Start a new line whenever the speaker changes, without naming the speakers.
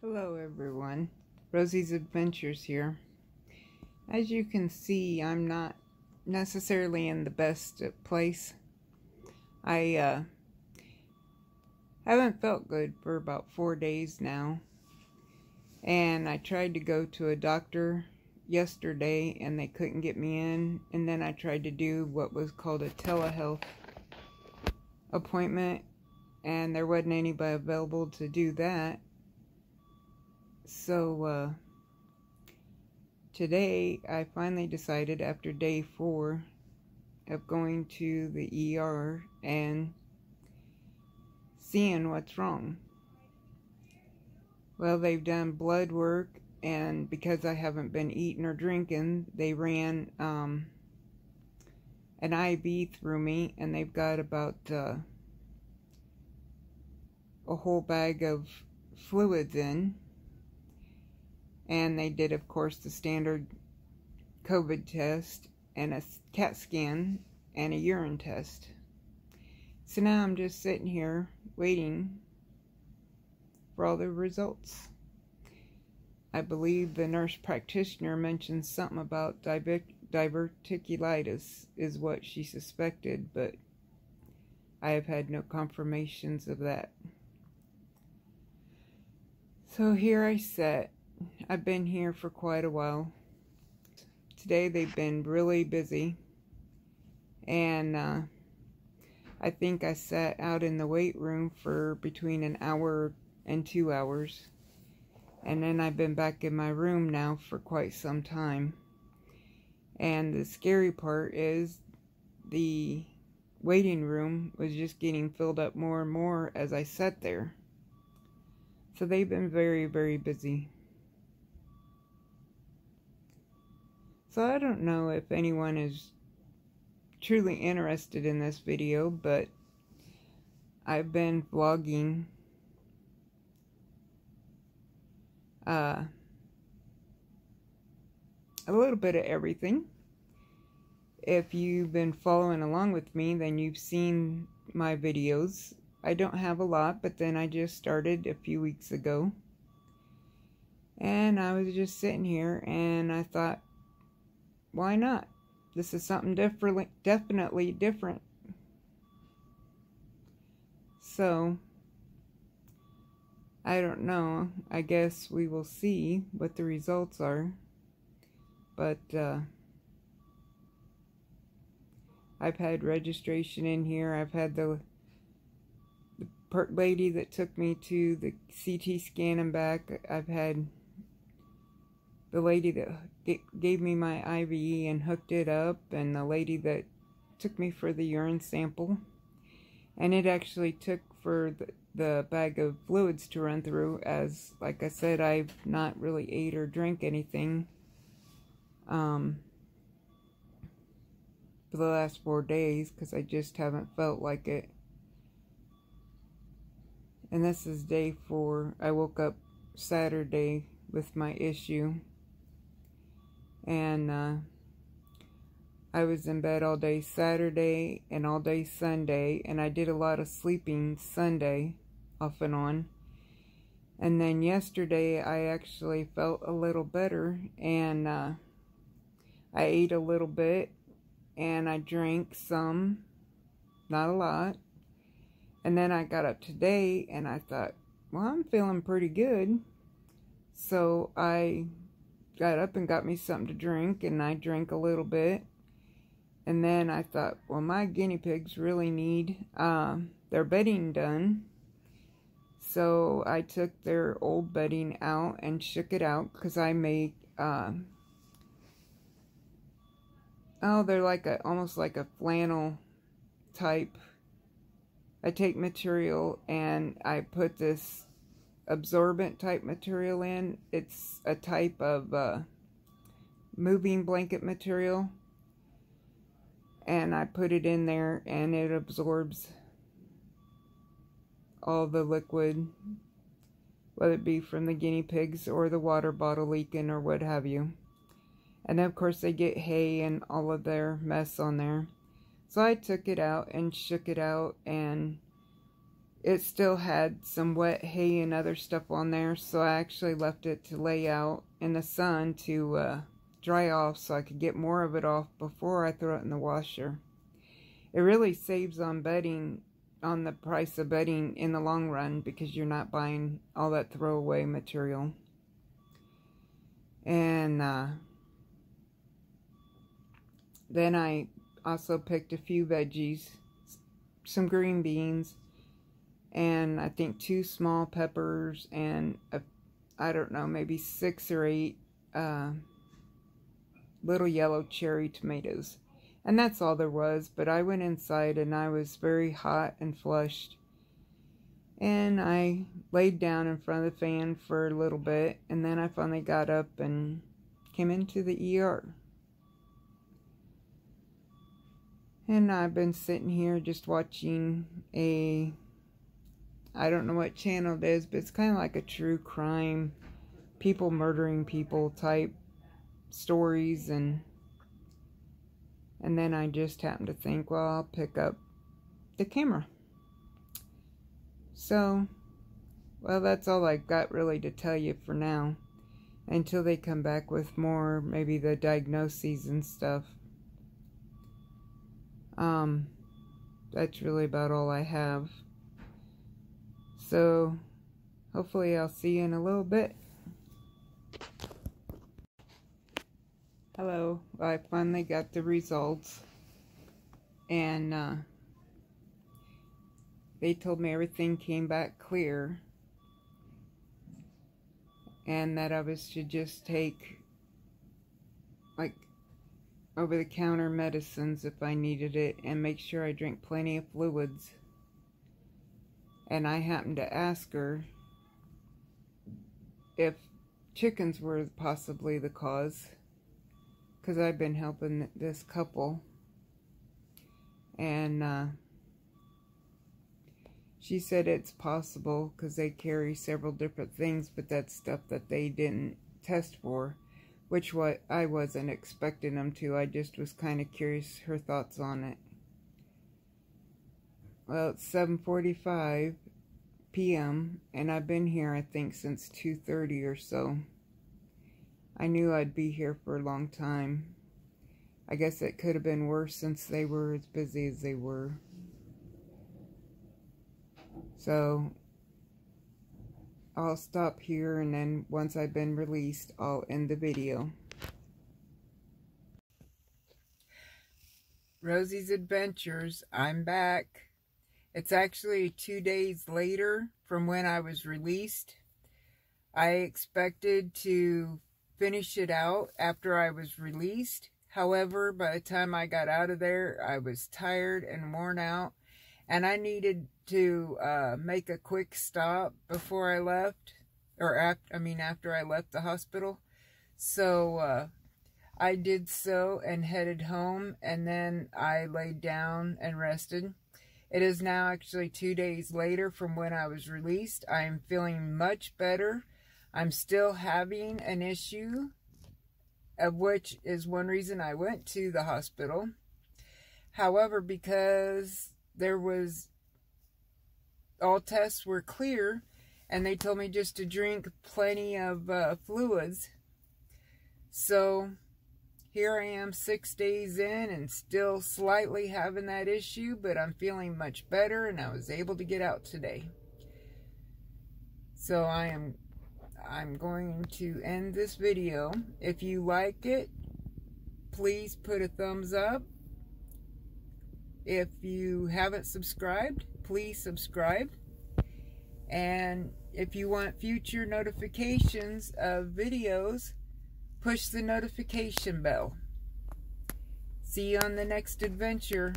Hello everyone, Rosie's Adventures here. As you can see, I'm not necessarily in the best place. I haven't felt good for about 4 days now, and I tried to go to a doctor yesterday and they couldn't get me in, and then I tried to do what was called a telehealth appointment and there wasn't anybody available to do that. So today I finally decided, after day 4 of going to the ER and seeing what's wrong. Well, they've done blood work, and because I haven't been eating or drinking, they ran an IV through me, and they've got about a whole bag of fluids in. And they did, of course, the standard COVID test and a CAT scan and a urine test. So now I'm just sitting here waiting for all the results. I believe the nurse practitioner mentioned something about diverticulitis is what she suspected, but I have had no confirmations of that. So here I sit. I've been here for quite a while. Today they've been really busy, and I think I sat out in the weight room for between an hour and 2 hours, and then I've been back in my room now for quite some time. And the scary part is the waiting room was just getting filled up more and more as I sat there. So they've been very, very busy. So I don't know if anyone is truly interested in this video, but I've been vlogging a little bit of everything. If you've been following along with me, then you've seen my videos. I don't have a lot, but then I just started a few weeks ago. And I was just sitting here and I thought, why not? This is something definitely different. So, I don't know. I guess we will see what the results are. But, I've had registration in here. I've had the lady that took me to the CT scan and back. I've had the lady that gave me my IV and hooked it up, and the lady that took me for the urine sample. And it actually took for the bag of fluids to run through, as, like I said, I've not really ate or drank anything for the last 4 days, because I just haven't felt like it. And this is day 4. I woke up Saturday with my issue. And I was in bed all day Saturday and all day Sunday. And I did a lot of sleeping Sunday, off and on. And then yesterday I actually felt a little better. And I ate a little bit. And I drank some. Not a lot. And then I got up today and I thought, well, I'm feeling pretty good. So I got up and got me something to drink, and I drank a little bit. And then I thought, well, my guinea pigs really need their bedding done. So I took their old bedding out and shook it out, because I make they're like almost like a flannel type. I take material and I put this absorbent type material in. It's a type of moving blanket material, and I put it in there and it absorbs all the liquid, whether it be from the guinea pigs or the water bottle leaking or what have you. And then of course they get hay and all of their mess on there. So I took it out and shook it out and it still had some wet hay and other stuff on there, so I actually left it to lay out in the sun to dry off so I could get more of it off before I throw it in the washer. It really saves on bedding, on the price of bedding in the long run, because you're not buying all that throwaway material. And then I also picked a few veggies, some green beans, and I think 2 small peppers, and I don't know, maybe 6 or 8 little yellow cherry tomatoes. And that's all there was. But I went inside and I was very hot and flushed. And I laid down in front of the fan for a little bit. And then I finally got up and came into the ER. And I've been sitting here just watching I don't know what channel it is, but it's kind of like a true crime, people murdering people type stories. And then I just happened to think, well, I'll pick up the camera. So, well, that's all I've got really to tell you for now, until they come back with more, maybe the diagnoses and stuff. That's really about all I have. So, hopefully I'll see you in a little bit. Hello, I finally got the results, and they told me everything came back clear, and that I should just take like over-the-counter medicines if I needed it, and make sure I drink plenty of fluids. And I happened to ask her if chickens were possibly the cause, because I've been helping this couple, and she said it's possible because they carry several different things, but that's stuff that they didn't test for, which I wasn't expecting them to. I just was kind of curious her thoughts on it. Well, it's 7:45 p.m. and I've been here, I think, since 2:30 or so. I knew I'd be here for a long time. I guess it could have been worse since they were as busy as they were. So, I'll stop here, and then once I've been released, I'll end the video. Rosie's Adventures, I'm back. It's actually 2 days later from when I was released. I expected to finish it out after I was released. However, by the time I got out of there, I was tired and worn out, and I needed to make a quick stop before I left, or after I left the hospital. So I did so and headed home, and then I laid down and rested. It is now actually 2 days later from when I was released. I am feeling much better. I'm still having an issue, of which is one reason I went to the hospital. However, because all tests were clear, and they told me just to drink plenty of fluids. So here I am 6 days in and still slightly having that issue, but I'm feeling much better, and I was able to get out today. So I'm going to end this video. If you like it, please put a thumbs up. If you haven't subscribed, please subscribe. And if you want future notifications of videos, push the notification bell. See you on the next adventure.